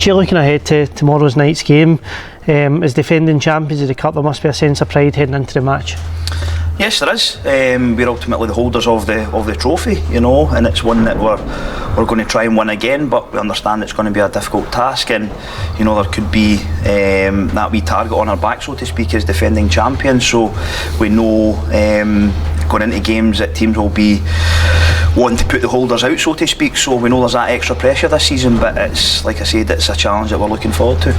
Richie, looking ahead to tomorrow's night's game, as defending champions of the Cup, there must be a sense of pride heading into the match. Yes, there is. We're ultimately the holders of the trophy, you know, and it's one that we're going to try and win again. But we understand it's going to be a difficult task, and you know there could be that wee target on our back, so to speak, as defending champions. So we know going into games that teams will be wanting to put the holders out, so to speak. So we know there's that extra pressure this season, but it's, like I said, it's a challenge that we're looking forward to.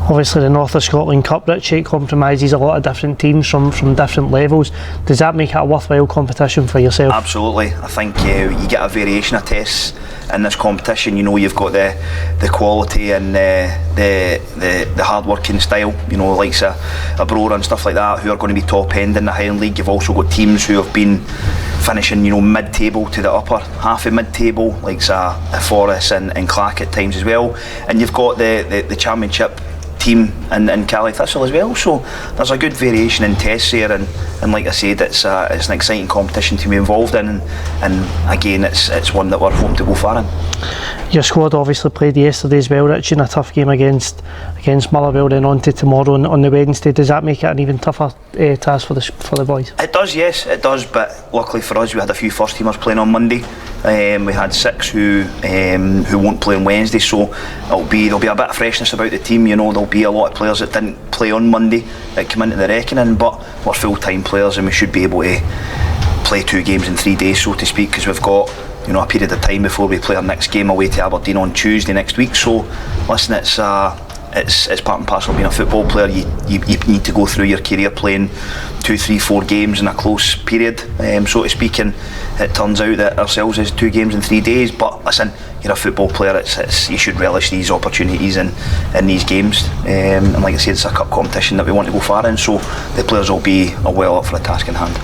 Obviously the North of Scotland Cup, Richie, compromises a lot of different teams from different levels. Does that make it a worthwhile competition for yourself? Absolutely. I think you get a variation of tests in this competition. You know, you've got the quality and the hard working style, you know, likes a Brora and stuff like that, who are going to be top end in the Highland League. You've also got teams who have been finishing, you know, mid-table to the upper half of mid-table, like a Forest and Clach at times as well. And you've got the Championship team in Cali Thistle as well, so there's a good variation in tests here, and like I said, it's an exciting competition to be involved in, and again it's one that we're hoping to go far in. Your squad obviously played yesterday as well, Richie, in a tough game against Motherwell, then on to tomorrow on the Wednesday. Does that make it an even tougher task for the boys? It does, yes, it does, but luckily for us we had a few first teamers playing on Monday. We had 6 who won't play on Wednesday, so there'll be a bit of freshness about the team. You know, there'll be a lot of players that didn't play on Monday that come into the reckoning, but we're full-time players and we should be able to play 2 games in 3 days, so to speak, because we've got, you know, a period of time before we play our next game away to Aberdeen on Tuesday next week. So listen, it's part and parcel of being a football player. You need to go through your career playing 2, 3, 4 games in a close period, so to speak, and it turns out that ourselves is 2 games in 3 days. But listen, you're a football player, you should relish these opportunities in these games, and like I said, it's a cup competition that we want to go far in, so the players will be well up for the task in hand.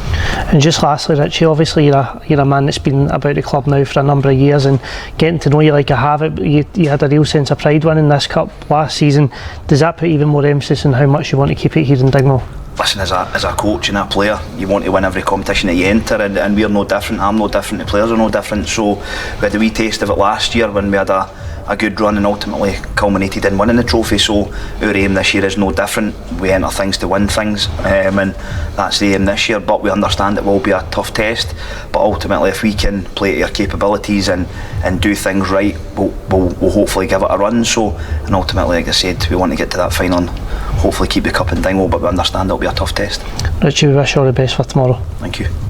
And just lastly, Richie, obviously you're a man that's been about the club now for a number of years, and getting to know you like I have it, you had a real sense of pride winning this cup last season. Does that put even more emphasis on how much you want to keep it here in Dingwall? Listen, as a coach and a player, you want to win every competition that you enter, and we're no different. I'm no different, the players are no different. So we had a wee taste of it last year when we had a good run and ultimately culminated in winning the trophy. So our aim this year is no different. We enter things to win things, and that's the aim this year. But we understand it will be a tough test, but ultimately if we can play to our capabilities and do things right, we'll hopefully give it a run. So, and ultimately, like I said, we want to get to that final and hopefully keep the cup in Dingwall, but we understand it'll be a tough test. Richie, we wish you all the best for tomorrow. Thank you.